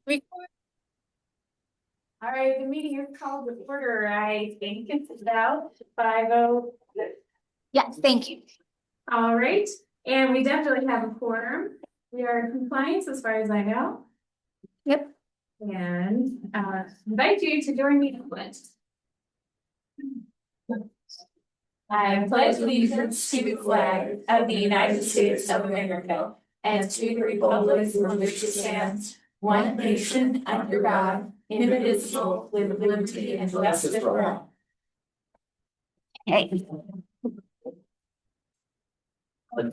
Record. All right, the meeting is called to order. I think it's about 5:00. Yes, thank you. All right, and we definitely have a quorum. We are in compliance as far as I know. Yep. And invite you to join me in the pledge. I pledge allegiance to the flag of the United States of America and to the republic for which it stands, one nation under God, indivisible, with liberty and justice for all. Okay.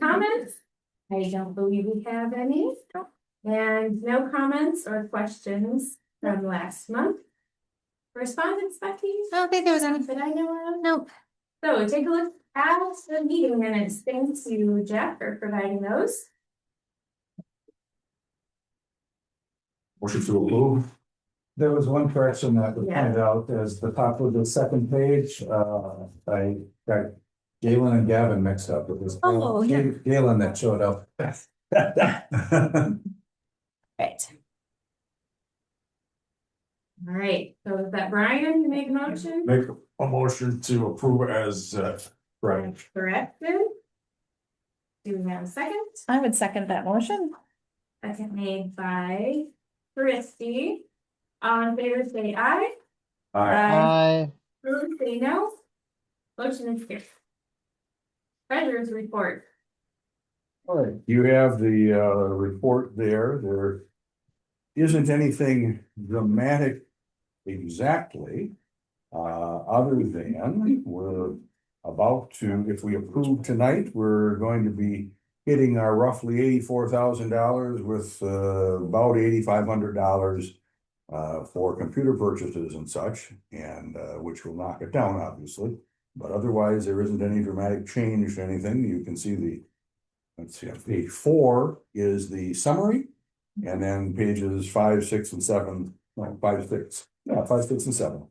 Comments? I don't believe we have any. And no comments or questions from last month. Correspondence, Becky? I don't think there was any that I know of. Nope. So take a look at the meeting minutes. Thanks to Jeff for providing those. Motion to approve. There was one correction that was pointed out as the top of the second page. I got Galen and Gavin mixed up with this. Oh, yeah. Galen that showed up. Right. All right, so is that Brian to make a motion? Make a motion to approve as correct. Corrected. Do we have a second? I would second that motion. Second made by Christie. All in favor, say aye. Aye. Opposed, say no. Motion is carried. Treasurer's report. All right, you have the report there. There isn't anything dramatic exactly, other than we're about to, if we approve tonight, we're going to be hitting our roughly $84,000 with about $8,500 for computer purchases and such, and which will knock it down, obviously. But otherwise, there isn't any dramatic change to anything. You can see the, let's see, page 4 is the summary, and then pages 5, 6, and 7, no, 5, 6, yeah, 5, 6, and 7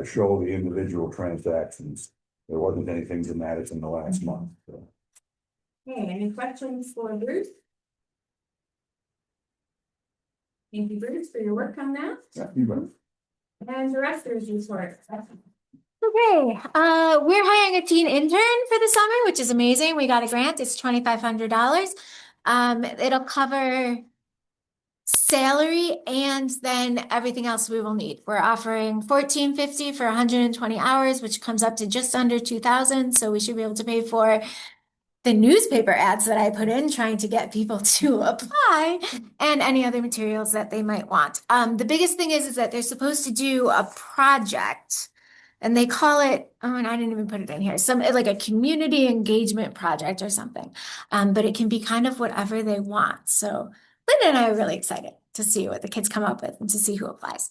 show the individual transactions. There wasn't anything dramatic in the last month. So. Okay, any questions for Bruce? Thank you, Bruce, for your work on that. Yeah, you bet. And director's report. Okay, we're hiring a teen intern for the summer, which is amazing. We got a grant. It's $2,500. It'll cover salary and then everything else we will need. We're offering $14.50 for 120 hours, which comes up to just under $2,000. So we should be able to pay for the newspaper ads that I put in trying to get people to apply and any other materials that they might want. The biggest thing is that they're supposed to do a project and they call it, oh, and I didn't even put it in here, some like a community engagement project or something. But it can be kind of whatever they want. So Linda and I are really excited to see what the kids come up with and to see who applies.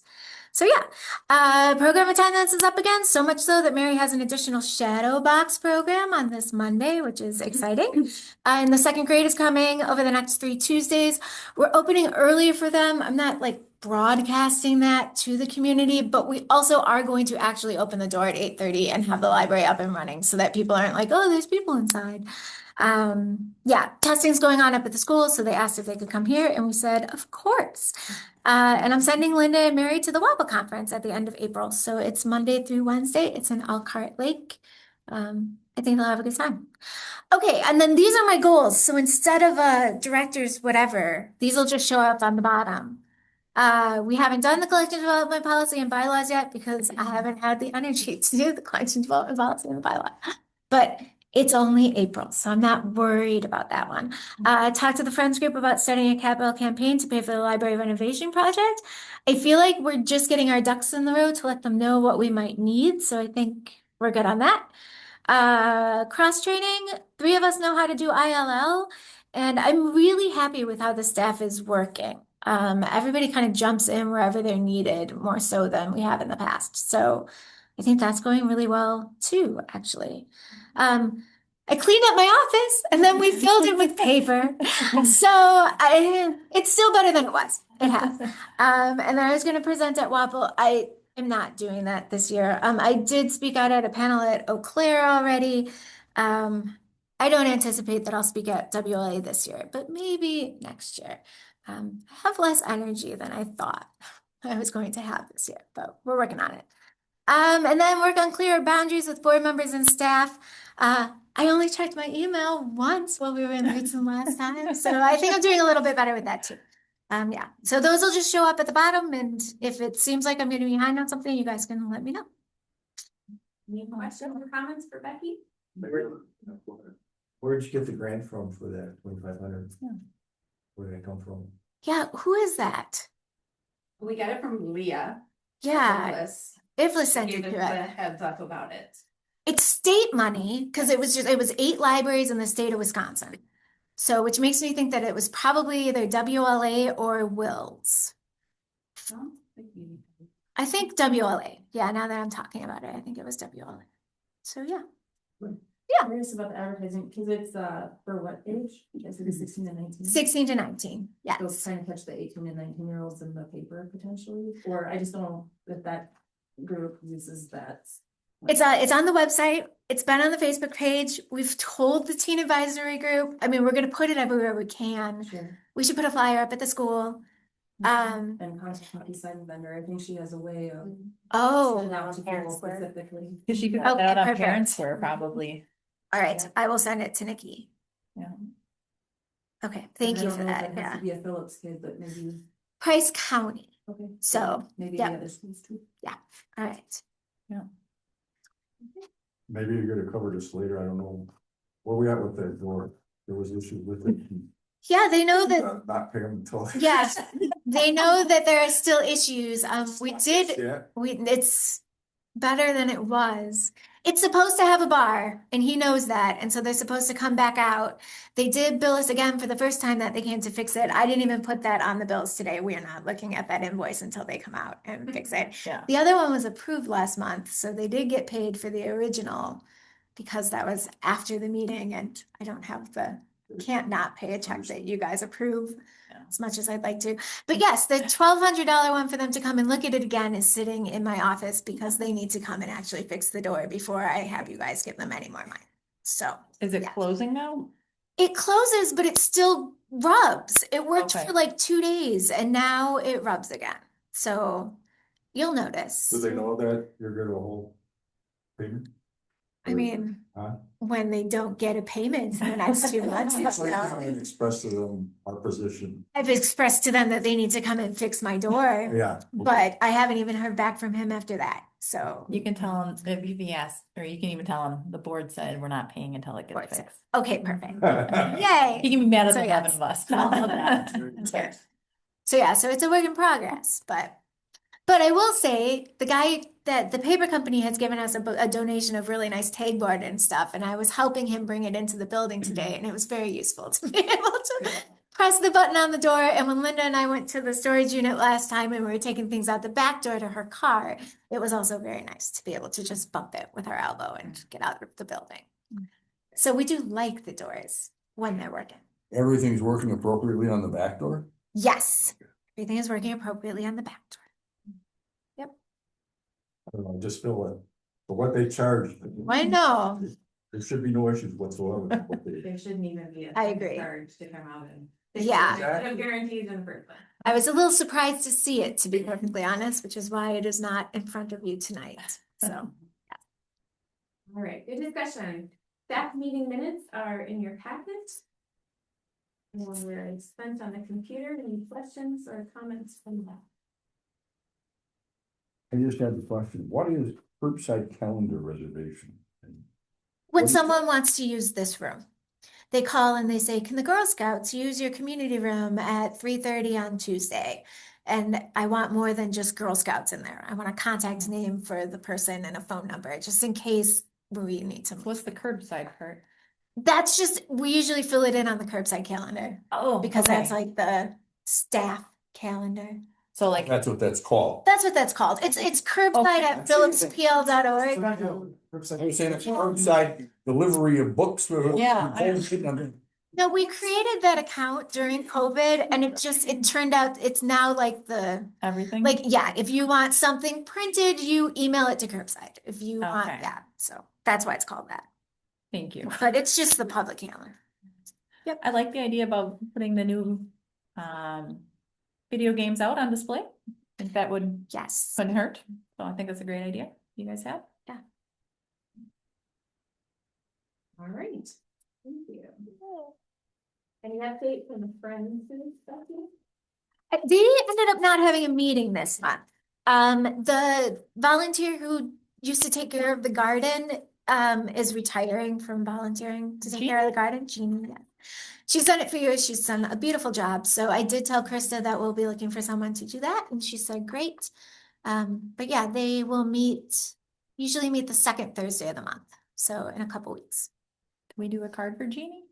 So yeah, program attendance is up again, so much so that Mary has an additional shadow box program on this Monday, which is exciting. And the second grade is coming over the next 3 Tuesdays. We're opening earlier for them. I'm not like broadcasting that to the community, but we also are going to actually open the door at 8:30 and have the library up and running so that people aren't like, oh, there's people inside. Yeah, testing's going on up at the school, so they asked if they could come here, and we said, of course. And I'm sending Linda and Mary to the WAPA conference at the end of April. So it's Monday through Wednesday. It's in Elkhart Lake. I think they'll have a good time. Okay, and then these are my goals. So instead of directors, whatever, these will just show up on the bottom. We haven't done the collection development policy and bylaws yet because I haven't had the energy to do the collection development policy and bylaw. But it's only April, so I'm not worried about that one. I talked to the Friends group about starting a capital campaign to pay for the library renovation project. I feel like we're just getting our ducks in the row to let them know what we might need, so I think we're good on that. Cross-training, 3 of us know how to do ILL, and I'm really happy with how the staff is working. Everybody kind of jumps in wherever they're needed, more so than we have in the past. So I think that's going really well too, actually. I cleaned up my office and then we filled it with paper. So it's still better than it was. It has. And then I was going to present at WAPL. I am not doing that this year. I did speak out at a panel at Eau Claire already. I don't anticipate that I'll speak at WLA this year, but maybe next year. I have less energy than I thought I was going to have this year, but we're working on it. And then work on clearer boundaries with board members and staff. I only checked my email once while we were in Ridgeland last time, so I think I'm doing a little bit better with that too. Yeah, so those will just show up at the bottom, and if it seems like I'm gonna be behind on something, you guys can let me know. Any questions or comments for Becky? Where'd you get the grant from for that 2,500? Where did it come from? Yeah, who is that? We got it from Leah. Yeah, Phillips. Iflis sent Gave it us to the it. heads up about it. It's state money because it was 8 libraries in the state of Wisconsin. So, which makes me think that it was probably either WLA or Wills. I think WLA. Yeah, now that I'm talking about it, I think it was WLA. So yeah. I'm curious about the advertising, because it's for what age? Is it 16 to 19? 16 to 19. So it's Yes. trying to catch the 18 and 19-year-olds in the paper potentially, or I just don't know if that group uses that. It's on the website. It's been on the Facebook page. We've told the teen advisory group. I mean, we're gonna put it everywhere we can. Sure. We should put a flyer up at the school. And contact the sign vendor, I think she has a way of. Oh, sending out to people specifically. Cause you could Okay, put that on perfect. Parents Square probably. all right. I will send it to Nikki. Yeah. Okay, thank I you don't for know if that. has Yeah. to be a Phillips kid, but maybe, Price County. okay. So, Maybe yeah. the other schools too. All right. Maybe you're gonna cover this later, I don't know. Where we at with that door? There was issues with it. Yeah, they know that. Not paying until. Yes, they know that there are still issues. Yeah. It's better than it was. It's supposed to have a bar, and he knows that, and so they're supposed to come back out. They did bill us again for the first time that they came to fix it. I didn't even put that on the bills today. We are not looking at that invoice until they come out and fix it. Yeah. The other one was approved last month, so they did get paid for the original because that was after the meeting, and I don't have can't not pay a check that you guys approve Yeah. as much as I'd like to. But yes, the $1,200 one for them to come and look at it again is sitting in my office because they need to come and actually fix the door before I have you guys give them any more money. So Is it Yeah. closing now? it closes, but it still rubs. It worked Okay. for like 2 days and now it rubs again. So you'll notice. Do they know that you're gonna hold payment? I mean, Huh? when they don't get a payment in the next 2 months, it's not- Express to them our position. I've expressed to them that they need to come and fix my door, Yeah. but I haven't even heard back from him after that. So, You can tell them if he asks, or you can even tell them the board said we're not paying until it Board gets said. fixed. okay, perfect. Yeah. Yay. He can be mad at So, the yes. 11 of us. Tell him that. That's good. So yeah, so it's a work in progress, but I will say the guy that the paper company has given us a donation of really nice tag board and stuff, and I was helping him bring it into the building today, and it was very useful to be able to press the button on the door. And when Linda and I went to the storage unit last time and we were taking things out the back door to her car, it was also very nice to be able to just bump it with our elbow and get out of the building. So we do like the doors when they're working. Everything's working appropriately on the back door? Yes, everything is working appropriately on the back door. I don't know, I just feel that for what they charge. I know. There should be no issues whatsoever. There shouldn't even be a. I agree. Charge to come out and. Yeah. No guarantees in person. I was a little surprised to see it, to be perfectly honest, which is why it is not in front of you tonight. So, All right, good discussion. Staff meeting minutes are in your packet. And we're spent on the computer. Any questions or comments from that? I just had the question, what is curbside calendar reservation? when someone wants to use this room, they call and they say, can the Girl Scouts use your community room at 3:30 on Tuesday? And I want more than just Girl Scouts in there. I want a contact name for the person and a phone number, just in case we need to. What's the curbside part? That's just, we usually fill it in on the curbside calendar Oh, because that's okay. like the staff calendar. So like, That's what that's called. That's what that's called. It's curbside at phillipspl.org. I'm saying it's curbside delivery of books. Yeah, No, we created that account during COVID and it turned out it's now like everything? yeah, if you want something printed, you email it to curbside. If you want, Okay. yeah, so that's why it's called that. Thank you. but it's just the public calendar. I like the idea about putting the new video games out on display. I think that wouldn't Yes. hurt. So I think that's a great idea you guys have. All right. Thank you. Any update from the friends and stuff? They ended up not having a meeting this month. The volunteer who used to take care of the garden, is retiring from volunteering to take care of the garden. Jeannie, yeah. She's done it for years. She's done a beautiful job. So I did tell Krista that we'll be looking for someone to do that, and she said, great. But yeah, they will usually meet the second Thursday of the month. So in a couple weeks. Can we do a card for Jeannie?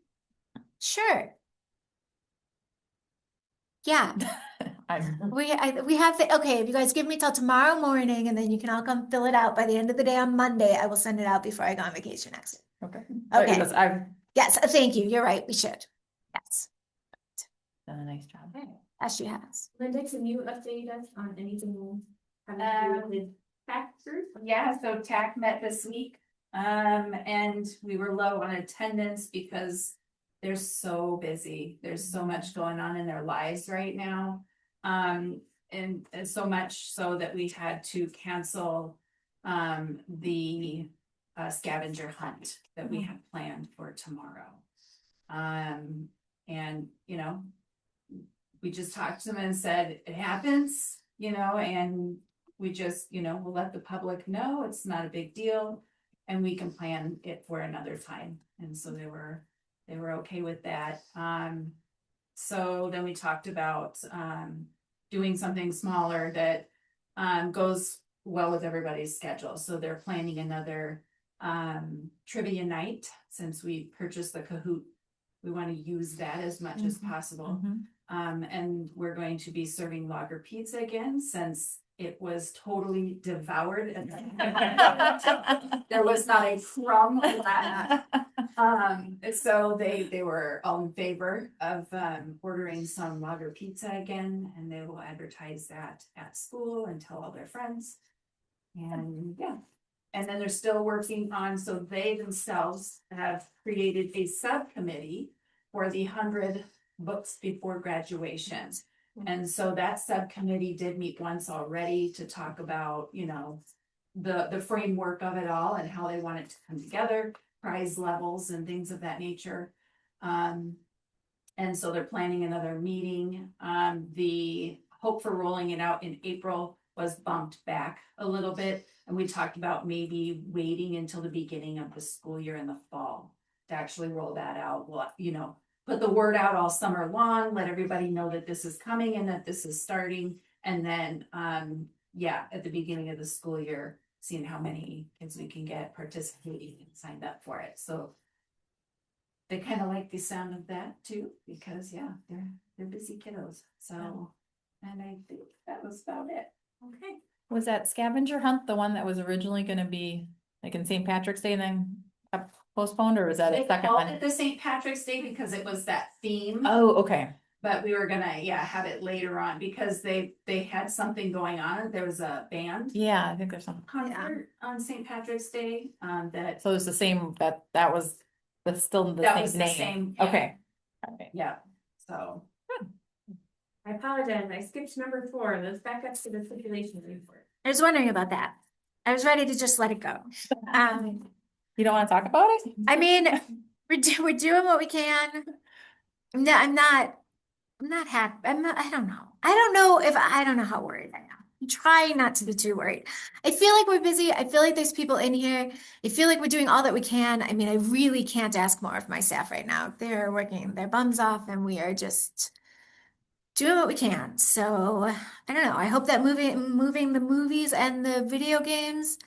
Sure. Yeah. I'm We have okay, if you guys give me till tomorrow morning and then you can all come fill it out by the end of the day on Monday, I will send it out before I go on vacation next week. okay. Okay. Because I've Yes, thank you. You're right. We should. Yes, done a nice job. Okay. as she has. Linda, can you update us on anything having to do with tax group? Yeah, so TAC met this week, and we were low on attendance because they're so busy. There's so much going on in their lives right now. And so much so that we had to cancel, the scavenger hunt that we had planned for tomorrow. And, you know, we just talked to them and said, it happens, you know, and we just, you know, we'll let the public know it's not a big deal and we can plan it for another time. And so they were okay with that. So then we talked about, doing something smaller that, goes well with everybody's schedule. So they're planning another, trivia night. Since we purchased the Kahoot, we want to use that as much as possible. And we're going to be serving lager pizza again, since it was totally devoured. There was not a crumb left. So they were all in favor of ordering some lager pizza again, and they will advertise that at school and tell all their friends. And yeah, and then they're still working on, so they themselves have created a subcommittee for the 100 books before graduation. And so that subcommittee did meet once already to talk about, you know, the framework of it all and how they want it to come together, prize levels and things of that nature. And so they're planning another meeting. The hope for rolling it out in April was bumped back a little bit. And we talked about maybe waiting until the beginning of the school year in the fall to actually roll that out. Well, you know, put the word out all summer long, let everybody know that this is coming and that this is starting. And then, yeah, at the beginning of the school year, seeing how many kids we can get participating and signed up for it. So they kind of like the sound of that too, because yeah, they're busy kiddos. So, and I think that was about it. Okay. Was that scavenger hunt the one that was originally gonna be like in St. Patrick's Day and then got postponed, or was that a They second called one? it the St. Patrick's Day because it was that theme. Oh, okay. But we were gonna, yeah, have it later on because they had something going on. There was a band Yeah, I think there's some. concert on St. Patrick's Day, that, So it's the same, that was still the that same was the name. same. Yeah. Okay. Okay. Yeah, so. I apologize. I skipped number 4. Let's back up to the circulation report. I was wondering about that. I was ready to just let it go. You don't wanna talk about it? I mean, we're doing what we can. No, I'm not happy. I don't know. I don't know how worried I am. I'm trying not to be too worried. I feel like we're busy. I feel like there's people in here. I feel like we're doing all that we can. I mean, I really can't ask more of my staff right now. They're working their bums off and we are just doing what we can. So I don't know. I hope that moving the movies and the video games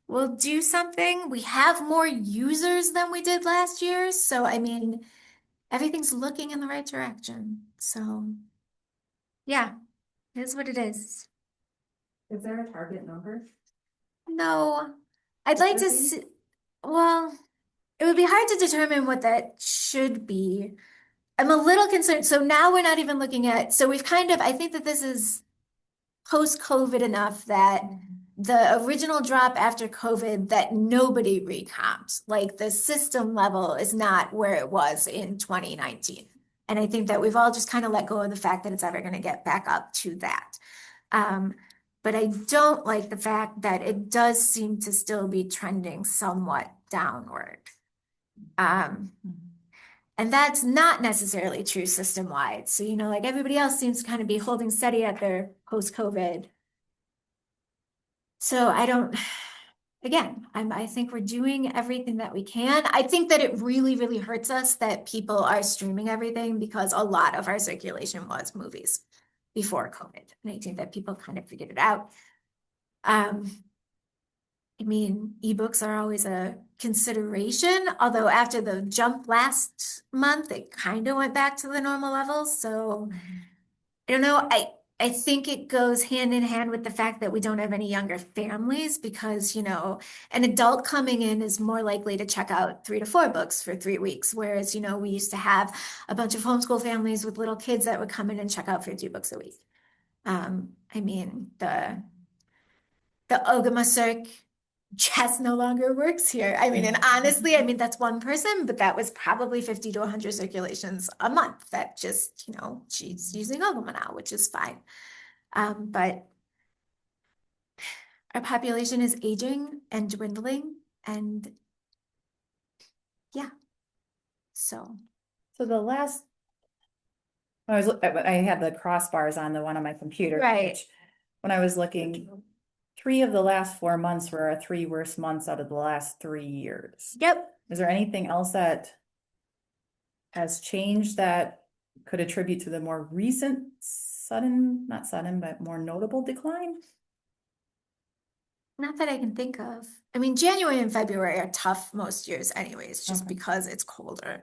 will do something. We have more users than we did last year. So I mean, everything's looking in the right direction. So yeah, it is what it is. Is there a target number? No, I'd like to see, well, it would be hard to determine what that should be. I'm a little concerned. So now we're not even looking at, so we've kind of, I think that this is post-COVID enough that the original drop after COVID that nobody recomped. Like the system level is not where it was in 2019. And I think that we've all just kind of let go of the fact that it's ever going to get back up to that. But I don't like the fact that it does seem to still be trending somewhat downward. And that's not necessarily true system-wide. So, you know, like everybody else seems to kind of be holding steady at their post-COVID. So I don't, again, I think we're doing everything that we can. I think that it really, really hurts us that people are streaming everything because a lot of our circulation was movies before COVID. And I think that people kind of figured it out. I mean, ebooks are always a consideration, although after the jump last month, it kind of went back to the normal levels. So I don't know. I think it goes hand in hand with the fact that we don't have any younger families because, you know, an adult coming in is more likely to check out 3 to 4 books for 3 weeks. Whereas, you know, we used to have a bunch of homeschool families with little kids that would come in and check out for 2 books a week. I mean, the Ogamasuk just no longer works here. I mean, and honestly, I mean, that's one person, but that was probably 50 to 100 circulations a month that just, you know, she's using Ogama now, which is fine. But our population is aging and dwindling and yeah, so. So the last, I had the crossbars on the one on my computer. Right. Which, when I was looking, 3 of the last 4 months were our 3 worst months out of the last 3 years. Yep. Is there anything else that has changed that could attribute to the more recent not sudden, but more notable decline? Not that I can think of. I mean, January and February are tough most years anyways, just Okay. because it's colder.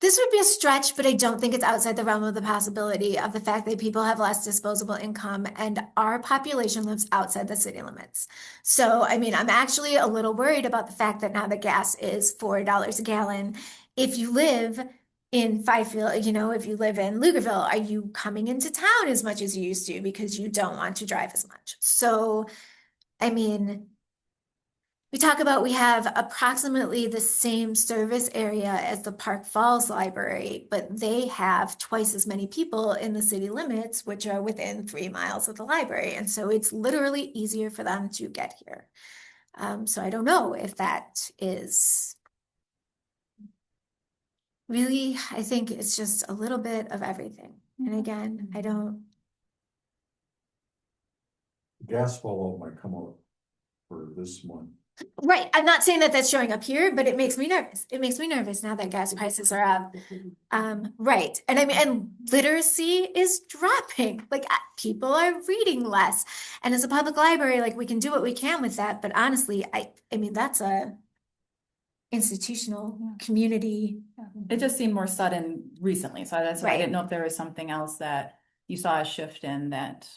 This would be a stretch, but I don't think it's outside the realm of the possibility of the fact that people have less disposable income and our population lives outside the city limits. So, I mean, I'm actually a little worried about the fact that now the gas is $4 a gallon. If you live in Fifield, you know, if you live in Lugerville, are you coming into town as much as you used to because you don't want to drive as much? So, I mean, we talk about we have approximately the same service area as the Park Falls Library, but they have twice as many people in the city limits, which are within 3 miles of the library. And so it's literally easier for them to get here. So I don't know if that is really, I think it's just a little bit of everything. And again, I don't. Gas follow might come out for this month. Right. I'm not saying that that's showing up here, but it makes me nervous. It makes me nervous now that gas prices are up. Right. And I mean, and literacy is dropping. Like people are reading less. And as a public library, like we can do what we can with that. But honestly, I mean, that's a institutional community. It just seemed more sudden recently. So that's why I Right. didn't know if there was something else that you saw a shift in that.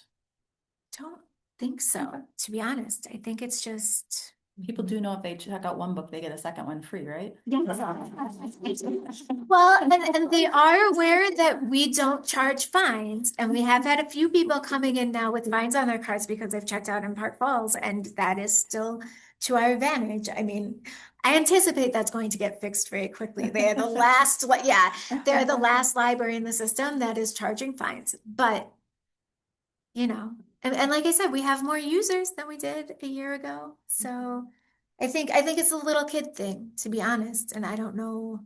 Don't think so, to be honest. I think it's just. People do know if they check out one book, they get a second one free, right? Yes. Well, and they are aware that we don't charge fines, and we have had a few people coming in now with fines on their cars because they've checked out in Park Falls, and that is still to our advantage. I mean, I anticipate that's going to get fixed very quickly. They're the last, they're the last library in the system that is charging fines, but you know. And like I said, we have more users than we did a year ago. So I think it's a little kid thing, to be honest. And I don't know.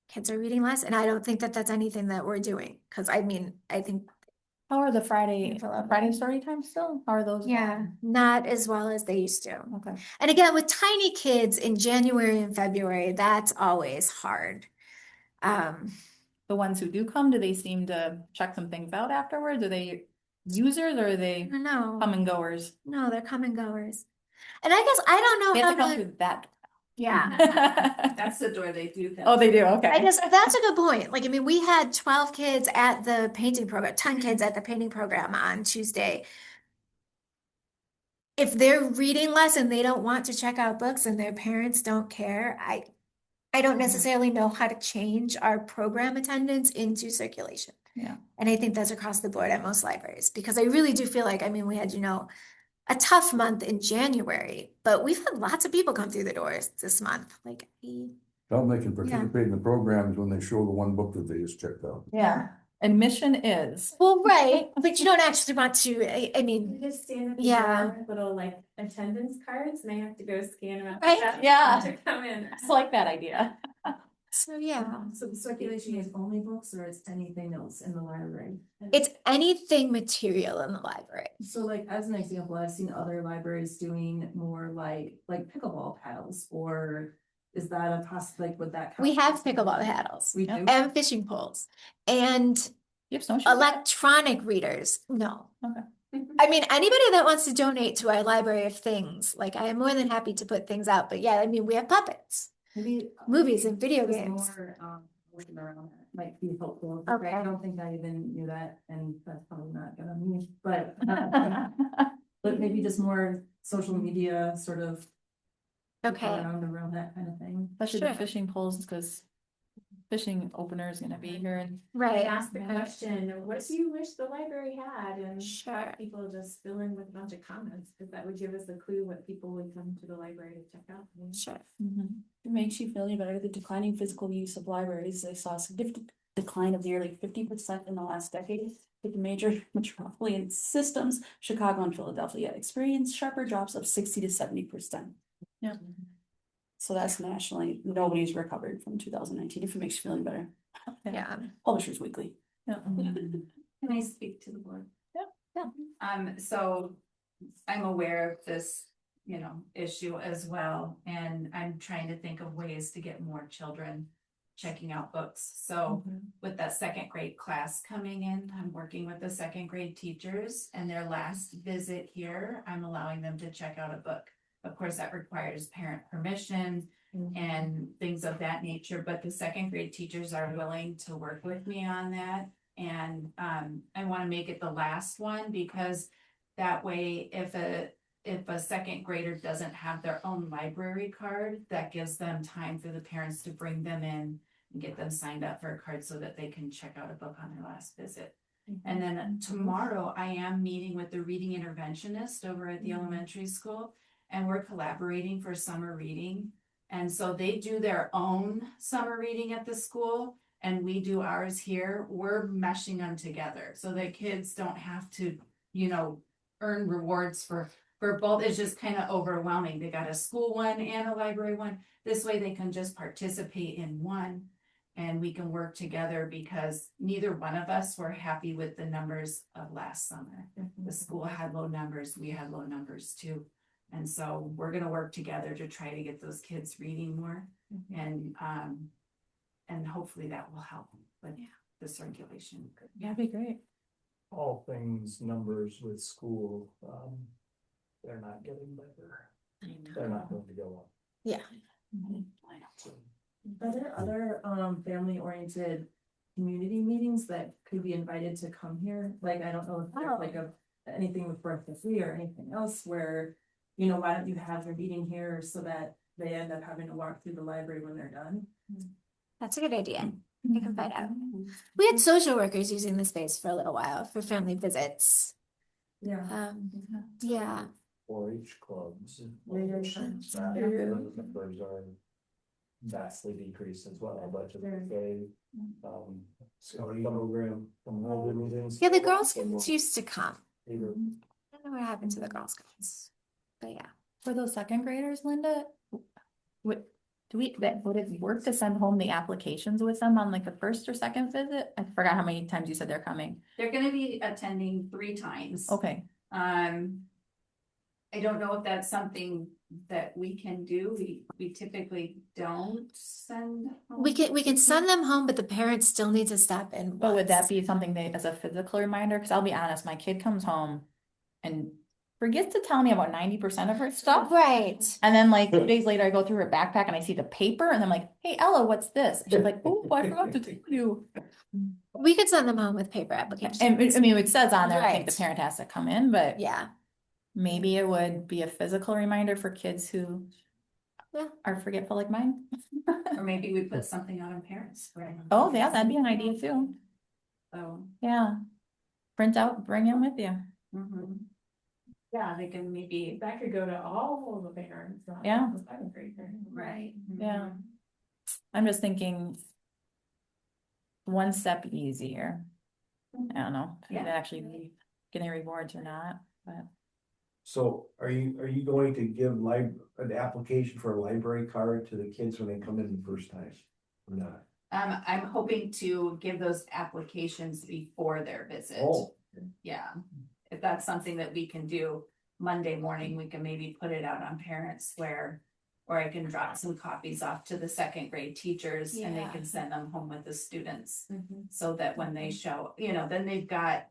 Kids are reading less, and I don't think that that's anything that we're doing. Because I mean, I think. How are the Friday story times still? How are those? Yeah, not as well as they used to. Okay. And again, with tiny kids in January and February, that's always hard. The ones who do come, do they seem to check some things out afterwards? Are they users or are they No, come and goers? no, they're come and goers. And I guess I don't know They have to how come to. through that. Yeah. That's the door they do. Oh, they do, okay. I guess that's a good point. Like, I mean, we had 12 kids at the painting program, 10 kids at the painting program on Tuesday. If they're reading less and they don't want to check out books and their parents don't care, I don't necessarily know how to change our program attendance into circulation. Yeah. And I think that's across the board at most libraries, because I really do feel like, I mean, we had, a tough month in January, but we've had lots of people come through the doors this month. Like, Tell them they can participate in the programs when they show the one book that they just checked out. Yeah. Admission is. well, right, but you don't actually want to, I mean, You just stand at the Yeah. door with little like attendance cards and they have to go scan them out. Right, yeah. To come in. It's like that idea. so yeah. So the circulation is only books or it's anything else in the library? It's anything material in the library. So like, as an example, I've seen other libraries doing more like pickleball paddles, or is that a like, would that? We count? have pickleball paddles We do? and fishing poles and You have snowshoes? electronic readers. No. Okay. I mean, anybody that wants to donate to our library of things, like I am more than happy to put things out. But yeah, I mean, we have puppets, Maybe. movies and video just games. More, working around that might be helpful. Okay. I don't think I even knew that, and that's probably not gonna mean, but, but maybe just more social media sort of. Okay. Around that kind of thing. Especially Sure. the fishing poles, because fishing opener is gonna be here and I Right. asked the question, what do you wish the library had? And Sure. people just fill in with a bunch of comments, because that would give us a clue what people would come to the library to check out. Sure. It makes you feel any better. The declining physical use of libraries. I saw a significant decline of nearly 50% in the last decade. With the major metropolitan systems, Chicago and Philadelphia experienced sharper drops of 60 to 70%. Yeah. So that's nationally, nobody's recovered from 2019, if it makes you feel any better. Yeah. Publishers Weekly. Yeah. Can I speak to the board? Yeah. So I'm aware of this, issue as well, and I'm trying to think of ways to get more children checking out books. So with that second grade class coming in, I'm working with the second grade teachers, and their last visit here, I'm allowing them to check out a book. Of course, that requires parent permission and things of that nature, but the second grade teachers are willing to work with me on that. And I want to make it the last one, because that way, if a second grader doesn't have their own library card, that gives them time for the parents to bring them in and get them signed up for a card so that they can check out a book on their last visit. And then tomorrow I am meeting with the reading interventionist over at the elementary school, and we're collaborating for summer reading. And so they do their own summer reading at the school, and we do ours here. We're meshing them together so that kids don't have to, earn rewards for both. It's just kind of overwhelming. They got a school one and a library one. This way they can just participate in one, and we can work together, because neither one of us were happy with the numbers of last summer. The school had low numbers, we had low numbers too. And so we're gonna work together to try to get those kids reading more, and hopefully that will help with the circulation. Yeah, it'd be great. All things numbers with school, they're not getting better. They're not going to go up. Yeah. Are there other family oriented community meetings that could be invited to come here? Like, I don't know if there's like anything with Breakfast Free or anything else where, why don't you have their meeting here so that they end up having to walk through the library when they're done? That's a good idea. I can find out. We had social workers using the space for a little while for family visits. Yeah. Yeah. 4-H clubs. Yeah. Numbers are vastly decreased as well, but they, summer program from all the meetings. Yeah, the Girl Scouts used to come. Either I don't know what happened to the Girl Scouts, but yeah. For those second graders, Linda, would it work to send home the applications with them on like the first or second visit? I forgot how many times you said they're coming. They're gonna be attending 3 times. Okay. I don't know if that's something that we can do. We typically don't send. We can send them home, but the parents still need to stop in. But would that once. be something they, as a physical reminder? Cause I'll be honest, my kid comes home and forgets to tell me about 90% of her stuff. Right. And then like 2 days later, I go through her backpack and I see the paper and I'm like, hey, Ella, what's this? And she's like, oh, I forgot to tell you. We could send them home with paper applications. And I mean, it says on there, I think Right. the parent has to come in, but Yeah. maybe it would be a physical reminder for kids who are forgetful like mine. Or maybe we put something out on parents. Right? Oh, yeah, that'd be an idea too. So, Yeah. Print out, bring him with you. mhm. Yeah, they can maybe, That could go to all of the parents. not Yeah. just the second grade parents. right. Yeah. I'm just thinking one step easier. I don't know if Yeah. it actually be getting rewards or not, but So are you going to give an application for a library card to the kids when they come in the first time? Or not? I'm hoping to give those applications before their visit. Oh, Yeah, if that's something that we can do Monday morning, we can maybe put it out on Parents Square. Or I can drop some copies off to the second grade teachers and they Yeah. can send them home with the students. Mhm. So that when they show, then they've got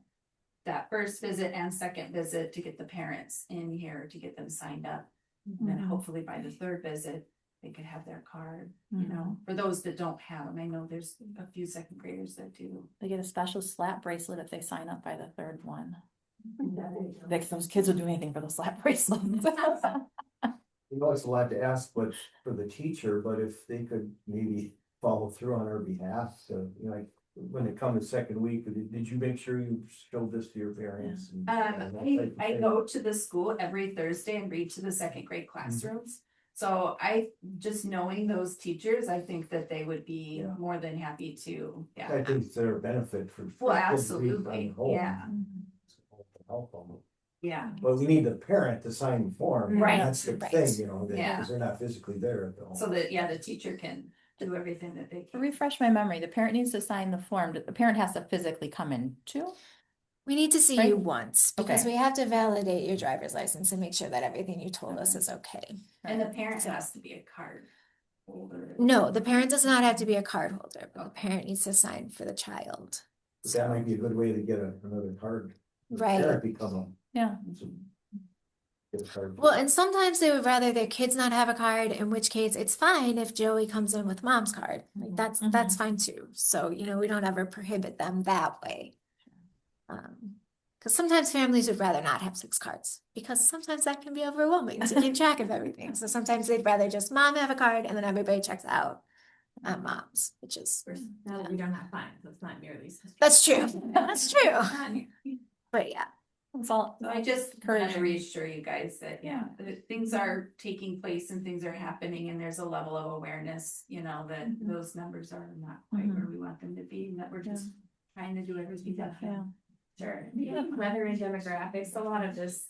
that first visit and second visit to get the parents in here to get them signed up. And then Mhm. hopefully by the third visit, they could have their card, Mhm. for those that don't have them. I know there's a few second graders that do. they get a special slap bracelet if they sign up by the third one. Yeah, there you go. Like those kids will do anything for the slap bracelet. you know, it's a lot to ask, but for the teacher, but if they could maybe follow through on our behalf, so, like, when it comes the second week, did you make sure you showed this to your parents? and that type of I thing? go to the school every Thursday and read to the second grade classrooms. So just knowing those teachers, I think that they would be Yeah. more than happy to, I think it's their benefit for. Well, kids to read absolutely, from home. yeah. To help them. Yeah. But we need the parent to sign the form. Right, That's the right. thing, Yeah. because they're not physically there at the home. So that, the teacher can do everything that they To can. refresh my memory, the parent needs to sign the form. The parent has to physically come in too. We need to see Right? you once because Okay. we have to validate your driver's license and make sure that everything you told us is okay. And the parent has to be a card holder. No, the parent does not have to be a card holder, but the parent needs to sign for the child. But that might be a good way to get another card. Right. Parent become a. Yeah. Get a card. Well, and sometimes they would rather their kids not have a card, in which case it's fine if Joey comes in with mom's card. Like that's fine too. So, we don't ever prohibit them that way. Because sometimes families would rather not have 6 cards because sometimes that can be overwhelming to keep track of everything. So sometimes they'd rather just mom have a card and then everybody checks out at mom's, which is Now that we don't have fines, so it's not nearly. so that's true. That's true. Not near- But yeah. It's all. So I just want to Encouraging. reassure you guys that, that things are taking place and things are happening and there's a level of awareness, that those numbers are not quite where we want them to be and that we're just trying to do everything that we Yeah. can. Sure, weather and demographics, a lot of this.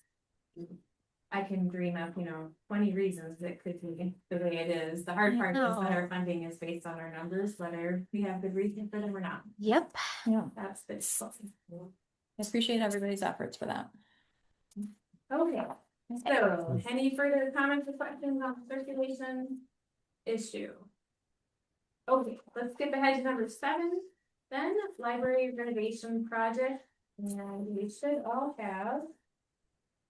I can dream of, 20 reasons it could be the way it is. The hard part is that our funding is based on our numbers, whether we have good reason for them or not. Yep. Yeah. That's the. I appreciate everybody's efforts for that. Okay, so any further comments or questions on the circulation issue? Okay, let's skip ahead to number 7, then library renovation project, and we should all have.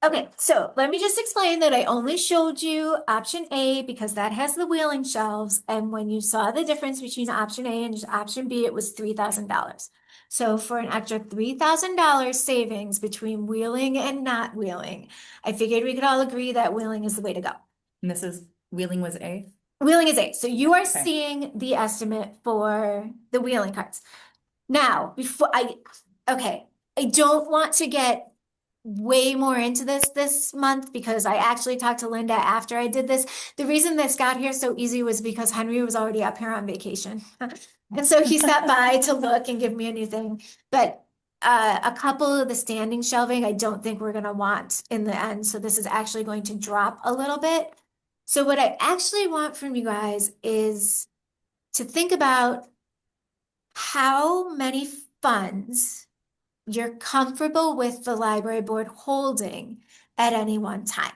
Okay, so let me just explain that I only showed you option A because that has the wheeling shelves. And when you saw the difference between option A and option B, it was $3,000. So for an extra $3,000 savings between wheeling and not wheeling, I figured we could all agree that wheeling is the way to go. And this is wheeling was A. Wheeling is A. So you are Okay. seeing the estimate for the wheeling carts. Now, I don't want to get way more into this month because I actually talked to Linda after I did this. The reason this got here so easy was because Henry was already up here on vacation. And so he stopped by to look and give me a new thing. But a couple of the standing shelving, I don't think we're gonna want in the end. So this is actually going to drop a little bit. So what I actually want from you guys is to think about how many funds you're comfortable with the library board holding at any one time.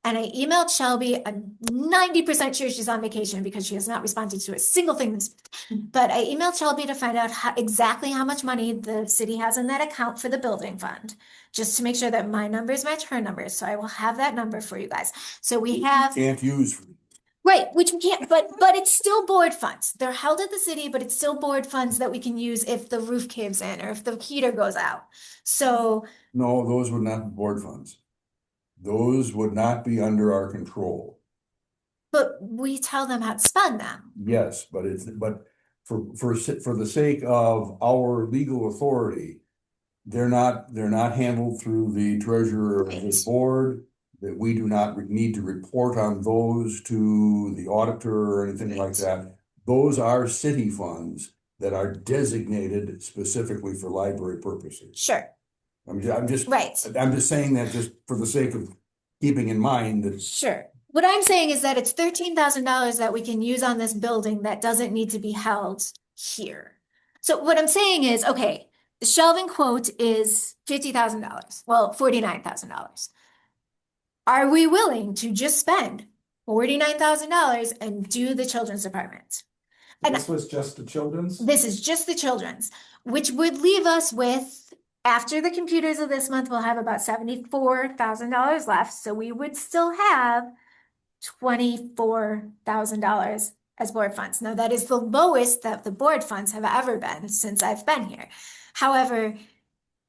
And I emailed Shelby. I'm 90% sure she's on vacation because she has not responded to a single thing this week. But I emailed Shelby to find out exactly how much money the city has in that account for the building fund, just to make sure that my numbers match her numbers. So I will have that number for you guys. So we have Can't use. right, which we can't, but it's still board funds. They're held at the city, but it's still board funds that we can use if the roof caves in or if the heater goes out. So No, those would not be board funds. Those would not be under our control. But we tell them how to spend them. Yes, but for the sake of our legal authority, they're not handled through the treasurer of this Right. board, that we do not need to report on those to the auditor or anything like Right. that. Those are city funds that are designated specifically for library purposes. Sure, I'm right. just saying that just for the sake of keeping in mind that Sure. What I'm saying is that it's $13,000 that we can use on this building that doesn't need to be held here. So what I'm saying is, okay, the shelving quote is $50,000. Well, $49,000. Are we willing to just spend $49,000 and do the children's department? And This was just the children's? this is just the children's, which would leave us with, after the computers of this month, we'll have about $74,000 left. So we would still have $24,000 as board funds. Now, that is the lowest that the board funds have ever been since I've been here. However,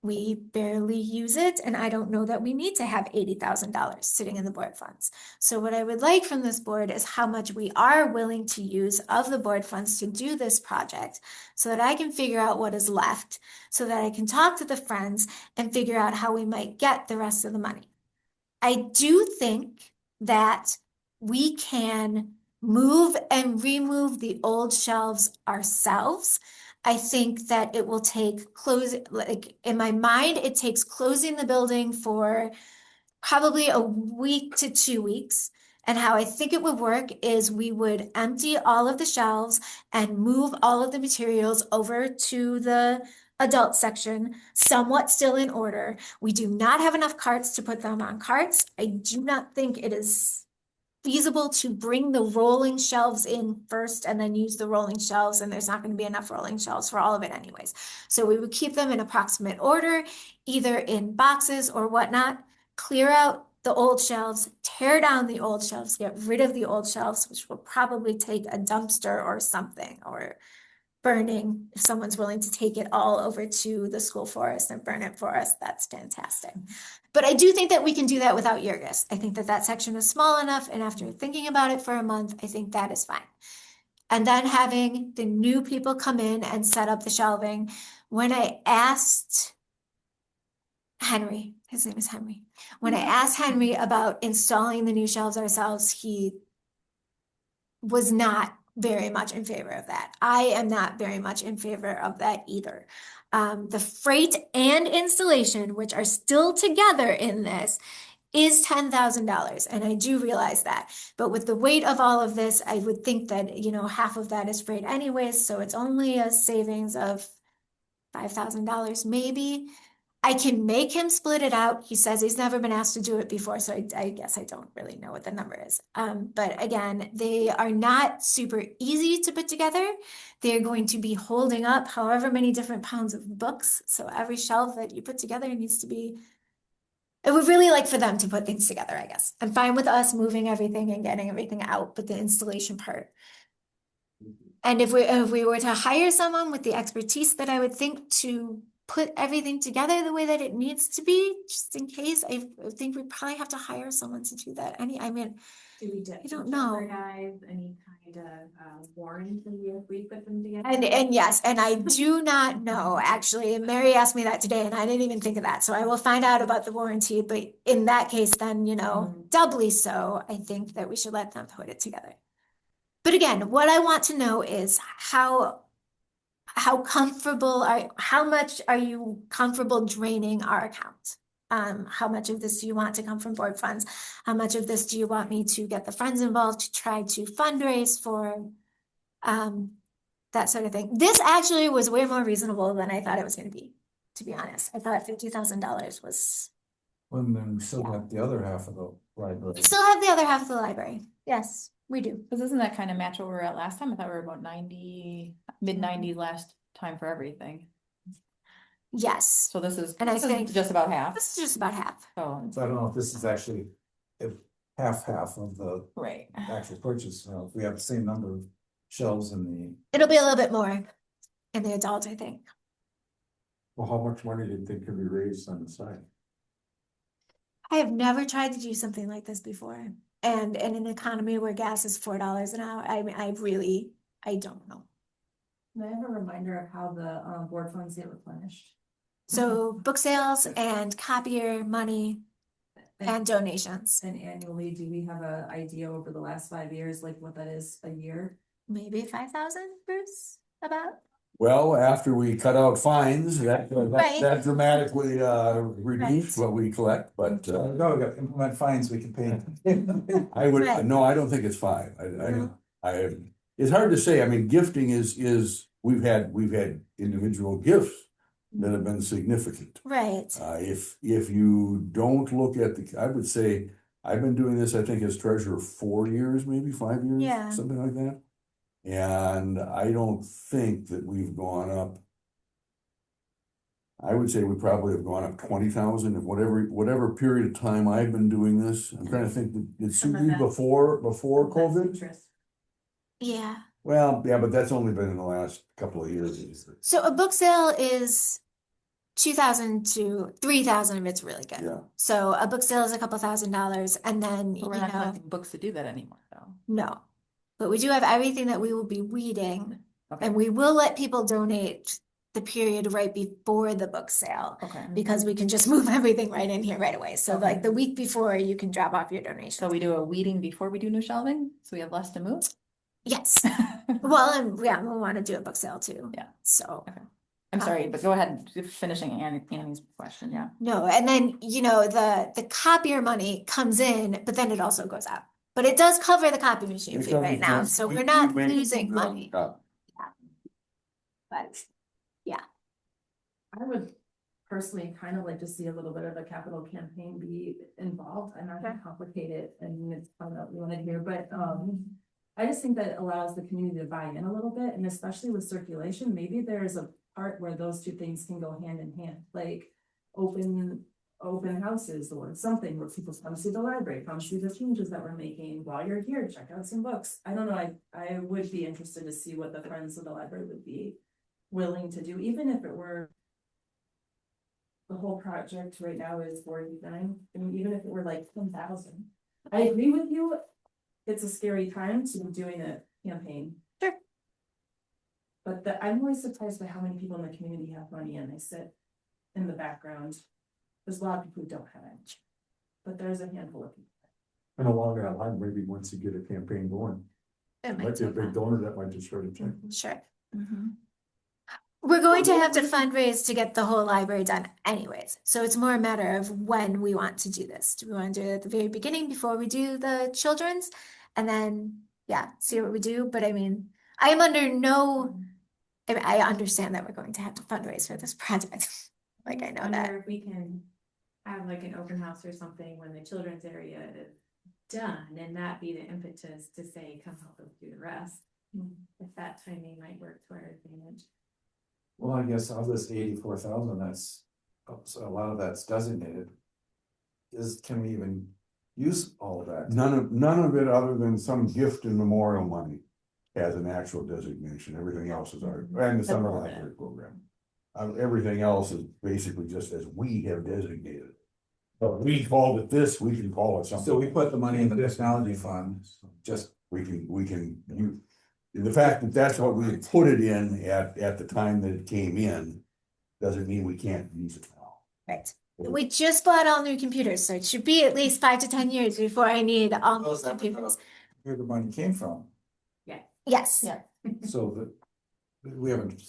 we barely use it, and I don't know that we need to have $80,000 sitting in the board funds. So what I would like from this board is how much we are willing to use of the board funds to do this project, so that I can figure out what is left, so that I can talk to the friends and figure out how we might get the rest of the money. I do think that we can move and remove the old shelves ourselves. I think that it will take like in my mind, it takes closing the building for probably a week to 2 weeks. And how I think it would work is we would empty all of the shelves and move all of the materials over to the adult section, somewhat still in order. We do not have enough carts to put them on carts. I do not think it is feasible to bring the rolling shelves in first and then use the rolling shelves, and there's not going to be enough rolling shelves for all of it anyways. So we would keep them in approximate order, either in boxes or whatnot, clear out the old shelves, tear down the old shelves, get rid of the old shelves, which will probably take a dumpster or something, or burning. If someone's willing to take it all over to the school forest and burn it for us, that's fantastic. But I do think that we can do that without Jurgis. I think that that section is small enough, and after thinking about it for a month, I think that is fine. And then having the new people come in and set up the shelving. When I asked Henry, his name is Henry. When I asked Henry about installing the new shelves ourselves, he was not very much in favor of that. I am not very much in favor of that either. The freight and installation, which are still together in this, is $10,000, and I do realize that. But with the weight of all of this, I would think that, you know, half of that is freight anyways, so it's only a savings of $5,000 maybe. I can make him split it out. He says he's never been asked to do it before, so I guess I don't really know what the number is. But again, they are not super easy to put together. They're going to be holding up however many different pounds of books. So every shelf that you put together needs to be, I would really like for them to put things together, I guess. I'm fine with us moving everything and getting everything out, but the installation part. And if we were to hire someone with the expertise that I would think to put everything together the way that it needs to be, just in case, I think we probably have to hire someone to do that. I mean, Do we I don't know. jeopardize any kind of warranty if we put them together? And yes, and I do not know, actually. Mary asked me that today, and I didn't even think of that. So I will find out about the warranty. But in that case, then, you know, doubly so, I think that we should let them put it together. But again, what I want to know is how much are you comfortable draining our account? How much of this do you want to come from board funds? How much of this do you want me to get the friends involved to try to fundraise for? That sort of thing. This actually was way more reasonable than I thought it was going to be honest. I thought $50,000 was. Well, then we still got the other half of the library. We still have the other half of the library. Yes, we do. Because doesn't that kind of match what we were at last time? I thought we were about 90, mid-90s last time for everything. Yes. So this is, and this I think is just about half. this is just about half. So, So I don't know if this is actually half of the right. actual purchase. If we have the same number of shelves in the. It'll be a little bit more in the adult, I think. Well, how much money do you think could be raised on the side? I have never tried to do something like this before. And in an economy where gas is $4 an hour, I mean, I don't know. May I have a reminder of how the board funds get replenished? So book sales and copier money and donations, And annually, do we have an idea over the last 5 years, like what that is a year? maybe 5,000, Bruce, about? Well, after we cut out fines, Right. that dramatically reduced Right. what we collect, but No, we got to implement fines, we can pay. I would, Right. no, I don't think it's 5. It's hard to say. I mean, gifting is, we've had individual gifts that have been significant. Right. If you don't look at I would say, I've been doing this, I think, as treasurer 4 years, maybe 5 years, Yeah. something like that. And I don't think that we've gone up. I would say we probably have gone up 20,000 in whatever period of time I've been doing this. I'm trying to think, did Sue be before COVID? Yeah. Well, yeah, but that's only been in the last couple of years. So a book sale is 2,000 to 3,000 if it's really good. Yeah. So a book sale is a couple $1,000s, and then, But we're not collecting books to do that anymore, though. no. But we do have everything that we will be reading, Okay. and we will let people donate the period right before the book sale, Okay. because we can just move everything right in here right away. So Okay. like the week before, you can drop off your donation. So we do a weeding before we do new shelving, so we have less to move? Yes. Well, and yeah, we want to do a book sale too. Yeah. So. Okay. I'm sorry, but go ahead, finishing Annie's question, yeah. No, and then, the copier money comes in, but then it also goes out. But it does cover the copy machine fee right now, so we're not losing money. But, yeah. I would personally kind of like to see a little bit of a capital campaign be involved. I'm not gonna complicate it, and it's probably not what you wanted to hear, but I just think that allows the community to buy in a little bit, and especially with circulation, maybe there's a part where those two things can go hand in hand, like open houses or something where people come see the library, come see the changes that we're making. While you're here, check out some books. I don't know, I would be interested to see what the Friends of the Library would be willing to do, even if it were the whole project right now is 49. I mean, even if it were like 10,000. I agree with you. It's a scary time to be doing a campaign. Sure. But I'm always surprised by how many people in the community have money and they sit in the background. There's a lot of people who don't have it, but there's a handful of people. And along that line, maybe once you get a campaign going, It might be a big donor that might just write a check. Sure. Mm-hmm. We're going to have to fundraise to get the whole library done anyways. So it's more a matter of when we want to do this. Do we want to do it at the very beginning before we do the children's? And then, see what we do. But I mean, I am under I understand that we're going to have to fundraise for this project. Like, I know that. If we can have like an open house or something when the children's area is done, and that be the impetus to say, come help us do the rest. If that timing might work to our advantage. Well, I guess of this 84,000, that's, so a lot of that's designated. Can we even use all of that? None of it other than some gift and memorial money has an actual designation. Everything else is our, and the summer library program. Everything else is basically just as we have designated. But we called it this, we can call it something. So we put the money in the technology fund, just. The fact that that's what we put it in at the time that it came in, doesn't mean we can't use it now. Right. We just bought all new computers, so it should be at least 5 to 10 years before I need all new computers. Where the money came from, Yes. Yeah. so that we haven't.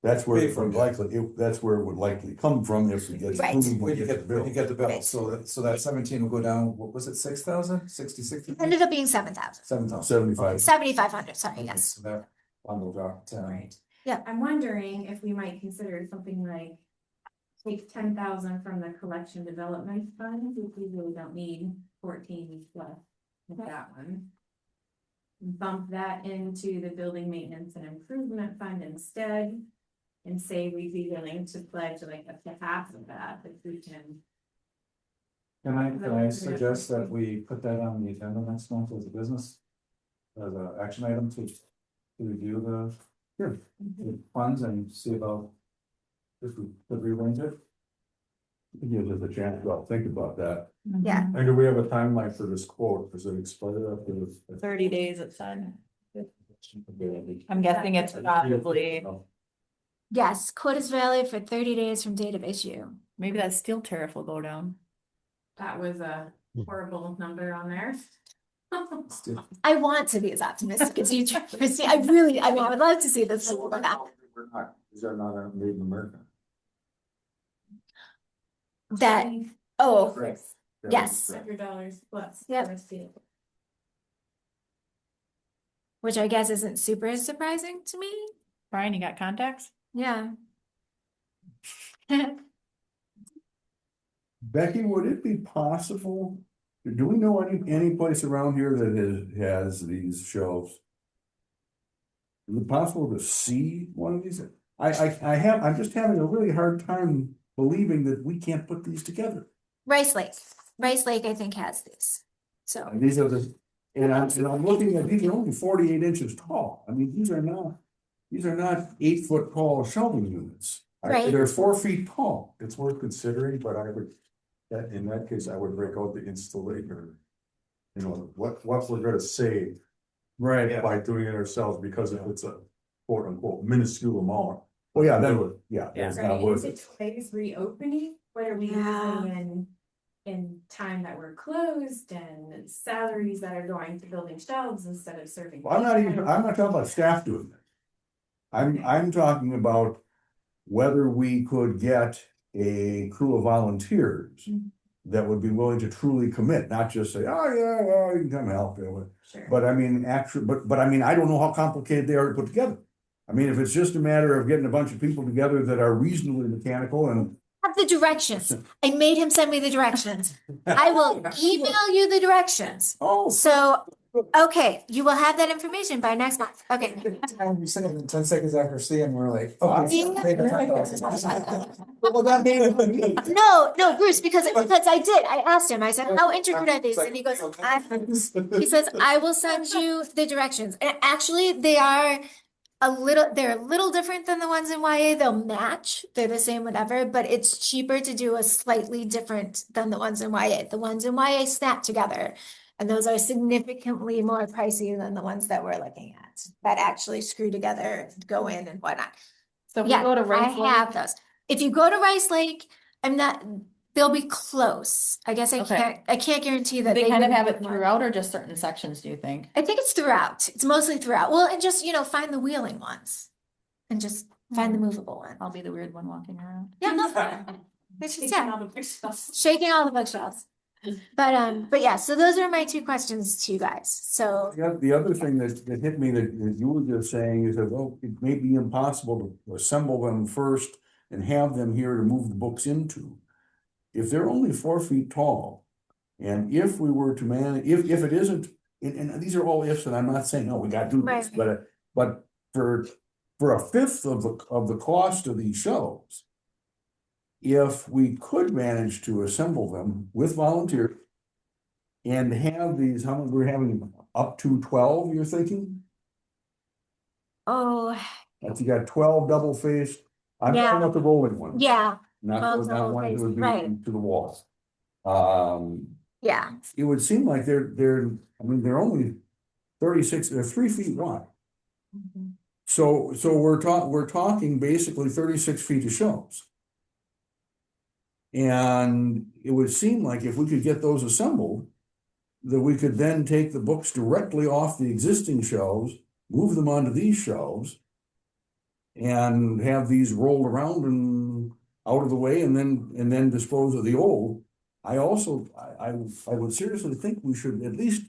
That's where Pay it for would it. that's where it would likely come from if it gets. Right. approved When you get the bill, Right. so that 17 will go down, what was it, 6,000, 66? It ended up being 7,000. 7,000. 75. 7,500, sorry, Okay, yes. so that bundled up to. Right. Yeah. I'm wondering if we might consider something like take 10,000 from the collection development fund, which we really don't need 14 left with that one. Bump that into the building maintenance and improvement fund instead. And say we'd be willing to pledge like up to half of that if we can. Can I suggest that we put that on the agenda next month as a business? As an action item to review the funds and see about if we could rearrange it? Gives us a chance to all think about that. Yeah. And do we have a timeline for this quote? Does it expire after the? 30 days it said. I'm guessing it's probably, Yes, quote is valid for 30 days from date of issue. maybe that steel tariff will go down. That was a horrible number on there. I want to be as optimistic as you, Christy. I mean, I would love to see this go down. We're not, is that not a made in America? That, oh, yes, $100 plus. Yep. for a steel. which I guess isn't super surprising to me. Brian, you got contacts? Yeah. Becky, would it be possible, do we know any place around here that has these shelves? Is it possible to see one of these? I'm just having a really hard time believing that we can't put these together. Rice Lake, I think has these. So, And these are and I'm looking at, these are only 48 inches tall. I mean, these are not 8-foot tall shelving units. Right. They're 4 feet tall. It's worth considering, but I would, in that case, I would break out the installator. You know, what we're gonna save Right. by doing it ourselves, because if it's a quote unquote minuscule amount. Well, yeah, that would, yeah, Yeah. that's not worth it. Is it today's reopening? What are we Yeah. using in time that we're closed and salaries that are going to building shelves instead of serving? Well, I'm not talking about staff doing this. I'm talking about whether we could get a crew of volunteers that would be willing to truly commit, not just say, oh, yeah, well, you can come help. Sure. But I mean, actually, but I mean, I don't know how complicated they are to put together. I mean, if it's just a matter of getting a bunch of people together that are reasonably mechanical and. have the directions. I made him send me the directions. I will email you the directions. Oh. So, okay, you will have that information by next month. Okay. We sent it in 10 seconds after seeing, we're like, Oh, okay. Well, that made No, Bruce, because I did. I asked him. I said, how intricate are these? And he goes, he says, I will send you the directions. And actually, they're a little different than the ones in YA. They'll match. They're the same, whatever, but it's cheaper to do a slightly different than the ones in YA. The ones in YA snap together. And those are significantly more pricey than the ones that we're looking at that actually screw together, go in and whatnot. So if we Yeah, go to I Rice have Lake, those. If you go to Rice Lake, they'll be close. I guess Okay. I can't guarantee do that they kind of would have be it more. throughout or just certain sections, do you think? I think it's throughout. It's mostly throughout. Well, and just, find the wheeling ones and just find the movable one. I'll be the weird one walking around. Yeah, no, it's just, Taking yeah, all the bookshelves. shaking all the bookshelves. But yeah, so those are my two questions to you guys. So, The other thing that hit me that you were just saying is that, oh, it may be impossible to assemble them first and have them here to move the books into. If they're only 4 feet tall, and if we were to manage, if it isn't, and these are all ifs, and I'm not saying, oh, we gotta do this, Right. but for a fifth of the cost of these shelves, if we could manage to assemble them with volunteers and have these, how many we're having up to 12, you're thinking? oh, If you got 12 double faced, I'm Yeah. talking about the rolling ones. yeah, Not 12 those down double ones that faced, would be right. to the walls. yeah, It would seem like they're only 36, they're 3 feet wide. So we're talking basically 36 feet of shelves. And it would seem like if we could get those assembled, that we could then take the books directly off the existing shelves, move them onto these shelves, and have these rolled around and out of the way, and then dispose of the old. I would seriously think we should at least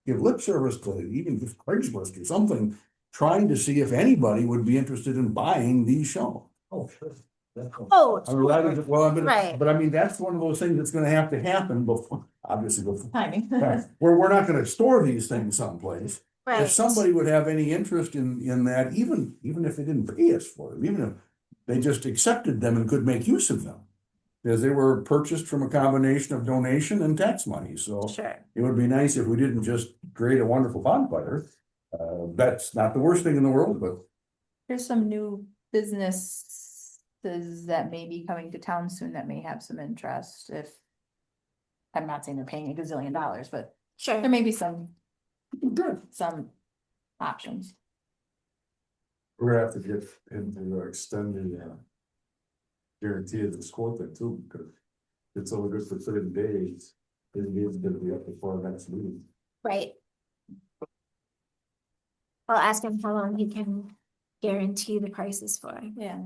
give lip service to even just Craigslist or something, trying to see if anybody would be interested in buying these shelves. Oh, sure. Definitely. oh, I mean, Right. but I mean, that's one of those things that's gonna have to happen before, obviously, before. Timing. Where we're not gonna store these things someplace. right. If somebody would have any interest in that, even if they didn't pay us for them, even if they just accepted them and could make use of them. Because they were purchased from a combination of donation and tax money, so Sure. it would be nice if we didn't just create a wonderful bonfire. That's not the worst thing in the world, but Here's some new business that may be coming to town soon that may have some interest if. I'm not saying they're paying a gazillion dollars, but Sure. there may be some options. We're gonna have to get him to extend the guarantee of this quote then too, because it's only good for 30 days. 30 days is gonna be up before our next meeting. Right. I'll ask him how long he can guarantee the prices for. Yeah.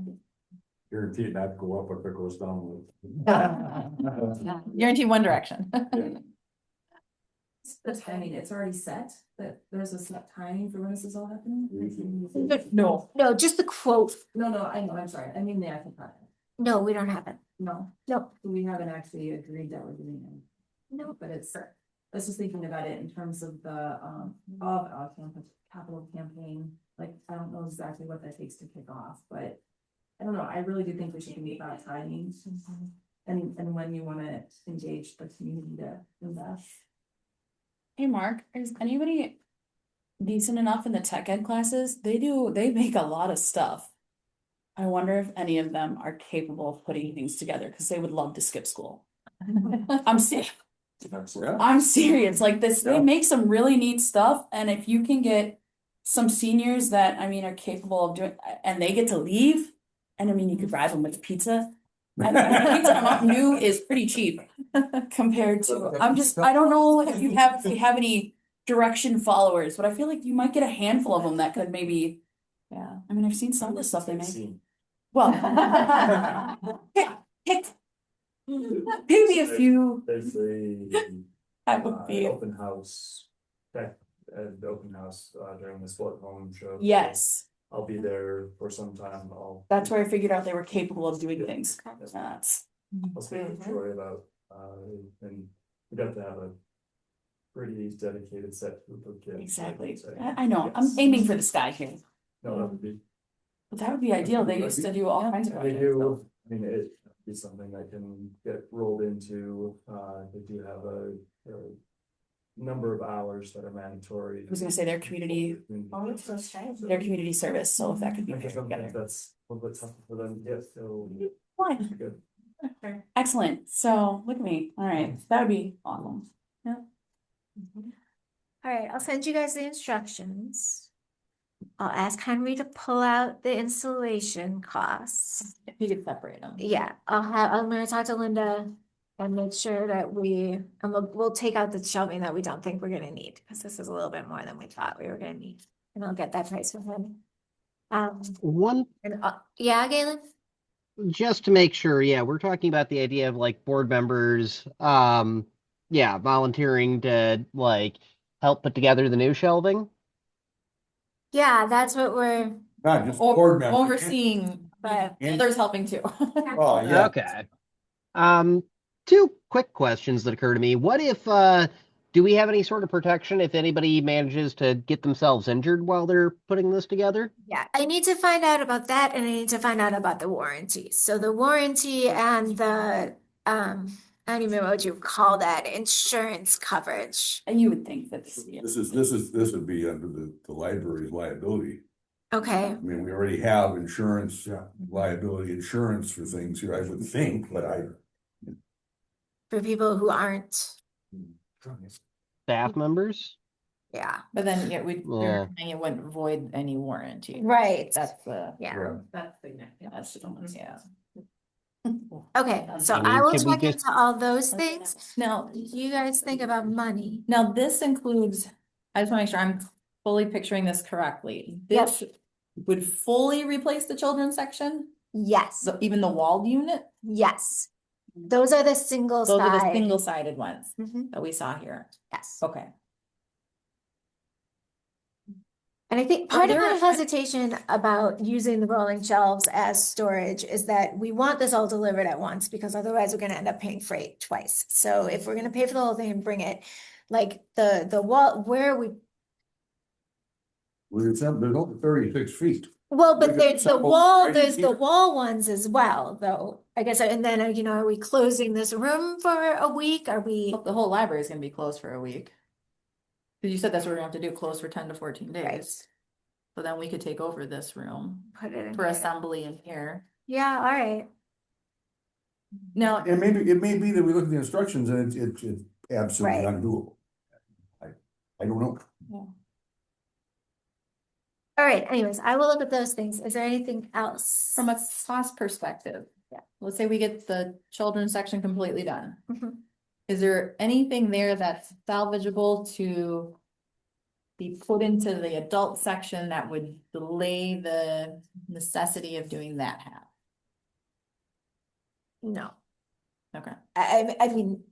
Guarantee it not to go up if it goes down. Guarantee one direction. The timing, it's already set, that there's a set timing for when this is all happening? No. No, just the quote. No, I know, I'm sorry, I mean the actual time. No, we don't have it. No. No. We haven't actually agreed that we're doing it. No. But it's, I was just thinking about it in terms of the, of capital campaign, like, I don't know exactly what that takes to kick off, but I don't know, I really do think we should think about timing. And when you wanna engage the community to invest. Hey, Mark, is anybody decent enough in the tech ed classes? They make a lot of stuff. I wonder if any of them are capable of putting things together, because they would love to skip school. I'm serious. I'm serious, like this, they make some really neat stuff, and if you can get some seniors that, I mean, are capable of doing, and they get to leave, and I mean, you could bribe them with pizza. And pizza at Mountain Dew is pretty cheap compared to, I don't know if you have any direction followers, but I feel like you might get a handful of them that could maybe, Yeah. I mean, I've seen some of the stuff they make. Well. Pick maybe a few. There's the That would be, open house, the open house during the sport home show. yes, I'll be there for some time. that's where I figured out they were capable of doing things. That's. I'll speak with Troy about, and we got to have a pretty dedicated set group of kids. Exactly. So, I know, I'm aiming for the sky here, No, that would be. but that would be ideal. They used to do all kinds of They projects. do, I mean, it'd be something that can get rolled into, they do have a number of hours that are mandatory. I was gonna say their community service, so if that could be put together. That's a little bit tough for them to get, so. Fine. Good. Excellent, so look at me, all right, that would be awesome. All right, I'll send you guys the instructions. I'll ask Henry to pull out the installation costs. If you could separate them. Yeah, I'm gonna talk to Linda and make sure that we'll take out the shelving that we don't think we're gonna need, because this is a little bit more than we thought we were gonna need. And I'll get that price from him. One, Yeah, Galen? just to make sure, yeah, we're talking about the idea of like board members, volunteering to like help put together the new shelving. Yeah, that's what we're, Not just board members. Overseeing, but And- others helping too. Oh, yeah. Okay. Two quick questions that occur to me. What if, do we have any sort of protection if anybody manages to get themselves injured while they're putting this together? yeah, I need to find out about that, and I need to find out about the warranty. So the warranty and the, I don't even know what you call that, insurance coverage. And you would think that this, yeah. This would be under the library's liability. Okay, I mean, we already have insurance, liability insurance for things here, I would think, but for people who aren't, Staff members? yeah, But then, Yeah. it wouldn't void any warranty. right, That's the, yeah. That's the next. that's, yeah. Okay, so I mean, I will can we check just- into all those things. Now, You guys think about money. now this includes, I just wanna make sure I'm fully picturing this correctly. Yep. This would fully replace the children's section, Yes, even the walled unit? yes. Those are the single Those are the side. single-sided ones Mhm, that we saw here. yes. Okay. And I think Are part of there- my hesitation about using the rolling shelves as storage is that we want this all delivered at once, because otherwise we're gonna end up paying freight twice. So if we're gonna pay for the whole thing and bring it, like the wall, where we, there's only 36 feet. well, but We're there's the gonna wall, right there's the here. wall ones as well, though. I guess, and then, are we closing this room for a week? Are we? The whole library is gonna be closed for a week. Cause you said that's what we're gonna have to do, close for 10 to 14 days. Right. So then we could take over this room Put it in for here. assembly in here. Yeah, all right. Now, It may be that we look at the instructions and it's absolutely Right. undoable. I don't know. All right, anyways, I will look at those things. Is there anything else? from a cost perspective, Yeah. let's say we get the children's section completely done. Mhm. Is there anything there that's salvageable to be put into the adult section that would delay the necessity of doing that half? No. Okay. I mean,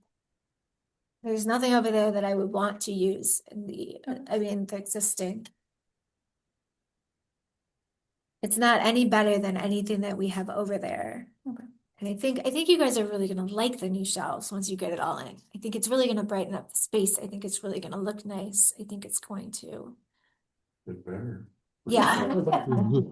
there's nothing over there that I would want to use in the, I mean, the existing. It's not any better than anything that we have over there. Okay. And I think you guys are really gonna like the new shelves once you get it all in. I think it's really gonna brighten up the space. I think it's really gonna look nice. I think it's going to. It's better. Yeah.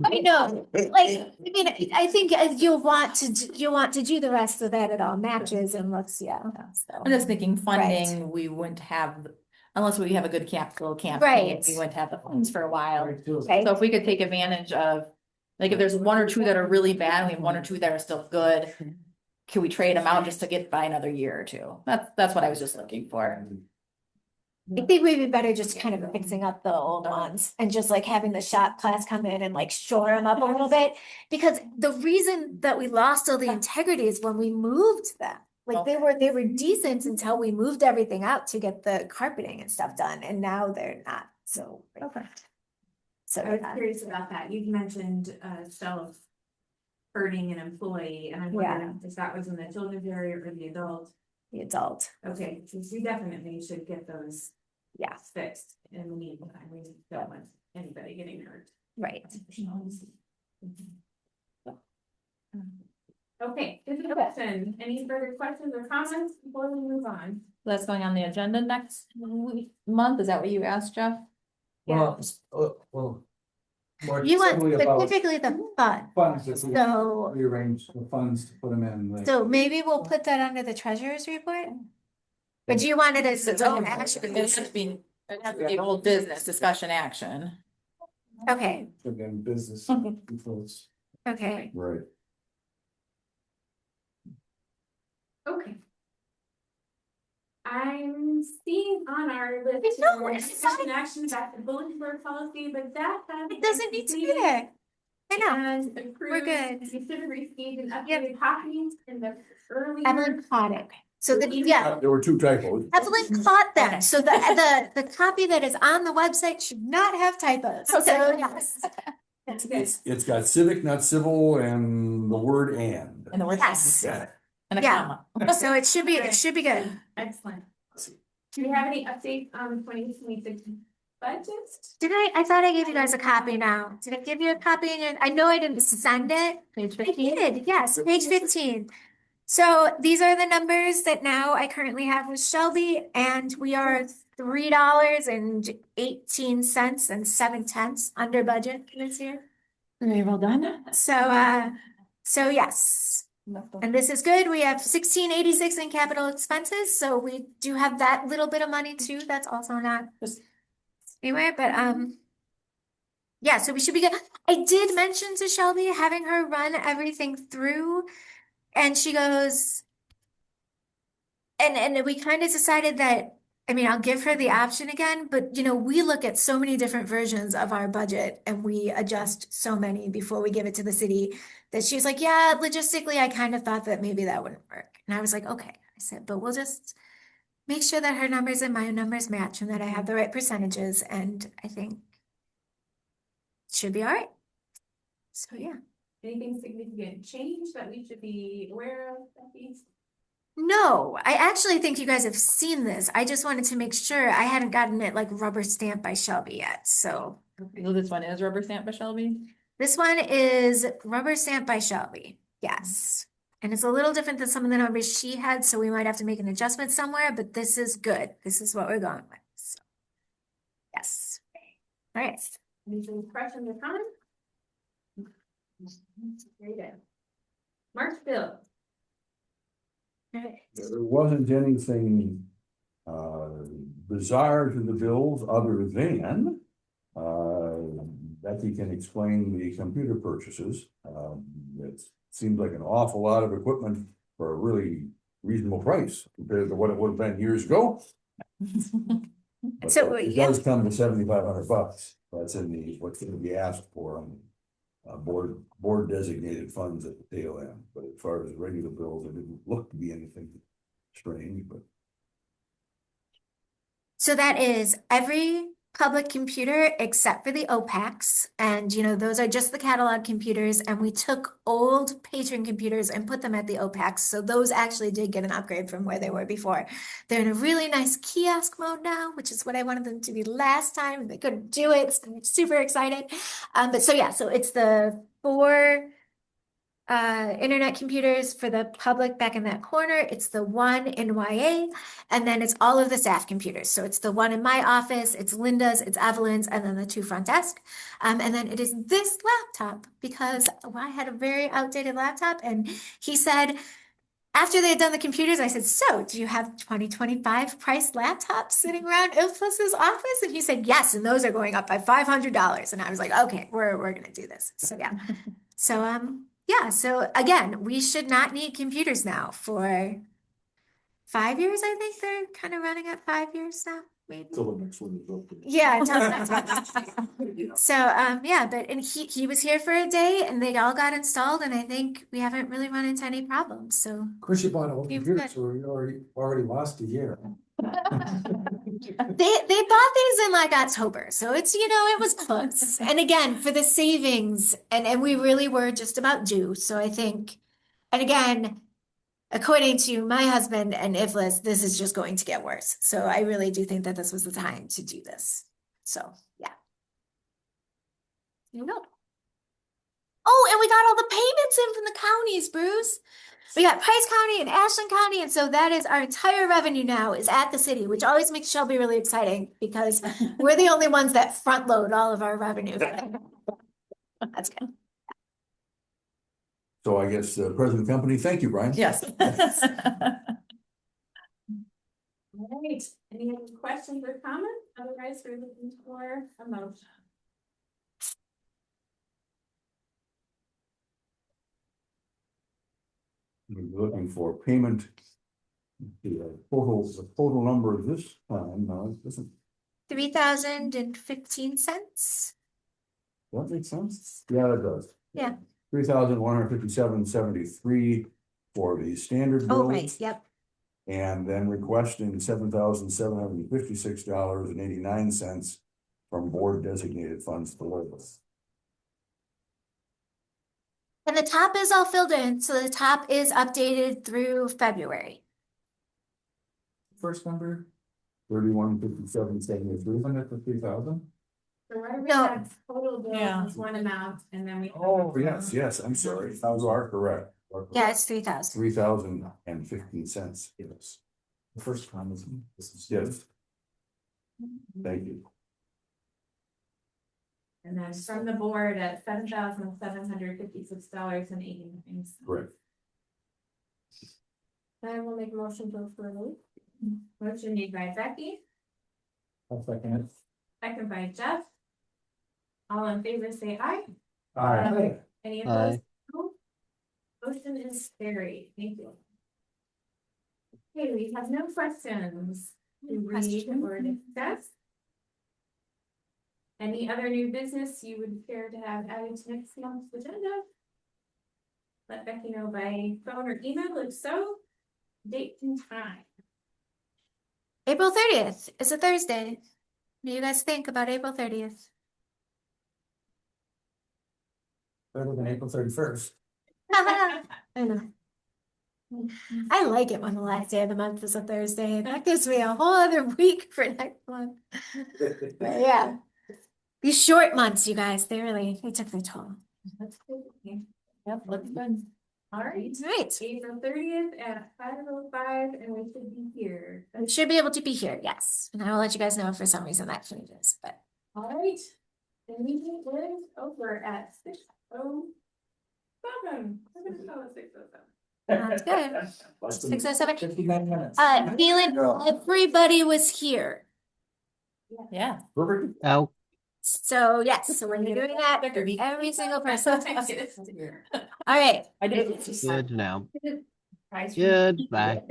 I know, like, I mean, I think you'll want to do the rest so that it all matches and looks, yeah. So. I'm just thinking funding, Right. we wouldn't have, unless we have a good capital campaign, Right. we wouldn't have the funds for a while. Okay. So if we could take advantage of, like, if there's one or two that are really bad, and we have one or two that are still good, can we trade them out just to get by another year or two? That's what I was just looking for. I think we'd be better just kind of fixing up the old ones and just like having the shop class come in and like shore them up a little bit. Because the reason that we lost all the integrity is when we moved them. Like they were decent until we moved everything out to get the carpeting and stuff done, and now they're not, so. Okay. So. I was curious about that. You'd mentioned self hurting an employee, and I'm wondering if that was in the children's area or the adult. The adult. Okay, so we definitely should get those fixed in the meantime. We don't want anybody getting hurt. Right. Okay, good question. Any further questions or comments before we move on? That's going on the agenda next month, is that what you asked, Jeff? Well, more You want simply about specifically the fund, Funds, so, rearrange the funds to put them in. like- so maybe we'll put that under the treasurer's report? But do you want it as its own action? It should be, it has to be old business, discussion action. Okay, Again, business. influence. okay. Right. Okay. I'm seeing on our list. No, for it's discussion action about the bulletin board policy, but that has. It doesn't need to be there. I know. And approved. good. You should have received an updated copy in the earlier. Evelyn caught it. So the, There were two typos. Evelyn caught them. So the copy that is on the website should not have typos. So yes. It's got civic, not civil, and the word and. And the word. Yes. And a Yeah. comma. So it should be good. Excellent. Do you have any updates on 2026 budget? Did I thought I gave you guys a copy now. Did I give you a copy? I know I didn't send it. Page I 15. did, yes, page 15. So these are the numbers that now I currently have with Shelby, and we are $3.18 and 7 cents under budget this year. Very well done. So yes, and this is good. We have 1686 in capital expenses, so we do have that little bit of money too. That's also not Just- anywhere, but yeah, so we should be good. I did mention to Shelby having her run everything through, and she goes, and we kind of decided that, I mean, I'll give her the option again, but you know, we look at so many different versions of our budget and we adjust so many before we give it to the city that she was like, yeah, logistically, I kind of thought that maybe that wouldn't work. And I was like, okay. I said, but we'll just make sure that her numbers and my numbers match and that I have the right percentages. And I think it should be all right. So yeah. Anything significant change that we should be aware of, Becky? No, I actually think you guys have seen this. I just wanted to make sure I hadn't gotten it like rubber stamped by Shelby yet. So So this one is rubber stamp by Shelby? this one is rubber stamped by Shelby. Yes. And it's a little different than some of the numbers she had, so we might have to make an adjustment somewhere, but this is good. This is what we're going with. So, yes. All right. Any questions or comments? Very good. March bill. All right. There wasn't anything bizarre to the bills other than Becky can explain the computer purchases. It's seems like an awful lot of equipment for a really reasonable price compared to what it would have been years ago. But So, it yeah. does come to $7,500. That's in the, what's gonna be asked for on board designated funds at the tail end. But as far as regular bills, it didn't look to be anything strange, but. So that is every public computer except for the OPACs. And, those are just the catalog computers. And we took old patron computers and put them at the OPACs. So those actually did get an upgrade from where they were before. They're in a really nice kiosk mode now, which is what I wanted them to be last time. They couldn't do it. So I'm super excited. So it's the 4 internet computers for the public back in that corner. It's the one in YA, and then it's all of the staff computers. So it's the one in my office, it's Linda's, it's Evelyn's, and then the 2 front desk. And then it is this laptop because I had a very outdated laptop, and he said, after they had done the computers, I said, so do you have 2025 price laptops sitting around Ilflus's office? And he said, yes, and those are going up by $500. And I was like, okay, we're gonna do this. So yeah. So again, we should not need computers now for 5 years. I think they're kind of running at 5 years now, maybe. Till the next one is open. Yeah. And he was here for a day and they all got installed, and I think we haven't really run into any problems. So Of course, you bought a whole You've computer, got- so you already lost a year. they bought these in like October, so it's it was close. And again, for the savings, and we really were just about due. So I think, and again, according to my husband and Iflis, this is just going to get worse. So I really do think that this was the time to do this. So yeah. There you go. Oh, and we got all the payments in from the counties, Bruce. We got Price County and Ashland County, and so that is our entire revenue now is at the city, which always makes Shelby really exciting because we're the only ones that front load all of our revenue. That's good. So I guess President Company, thank you, Brian. Yes. All right, any other questions or comments? Otherwise, we're looking for a motion. We're looking for payment. The total number this time, no, it doesn't, $3,015. that make sense? Yeah, it does. Yeah. 3,157.73 for the standard Oh, bill. right. Yep. And then requesting $7,756.89 from board designated funds to live with. And the top is all filled in, so the top is updated through February. First number, 31,57.73. Isn't it the 3,000? So where we No. have total bill Yeah. is one amount, and then we. Oh, yes, I'm sorry. You are correct. Yeah, it's 3,000. $3,015. Yes. the first one is. Yes. Thank you. And then from the board at $7,756.89. Correct. I will make a motion to approve. Motion made by Becky, I'll second it. second by Jeff. All in favor, say aye. Aye. Any Aye. opposed? No. Motion is carried. Thank you. Okay, we have no questions to read or discuss. Any other new business you would care to have added to next month's agenda? Let Becky know by phone or email, if so, date and time. April 30th is a Thursday. What do you guys think about April 30th? Better than April 31st. I know. I like it when the last day of the month is a Thursday. That gives me a whole other week for next month. But yeah. These short months, you guys, they took their toll. That's good. Yep, looks good. All right, Right. April 30th at 5:05, and we should be here. We should be able to be here, yes. And I will let you guys know if for some reason that changes, but All right, the meeting is over at 6:07. We're gonna call it 6:07. that's good. Less than- 6:07. 59 minutes. Neelan, everybody was here. Yeah. Perfect. Oh, So yes, so we're doing that for every single person. All right. I did. Good to know. Goodbye.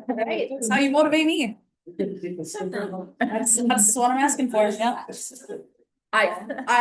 Right, that's how you motivate me. That's what I'm asking for, yeah. I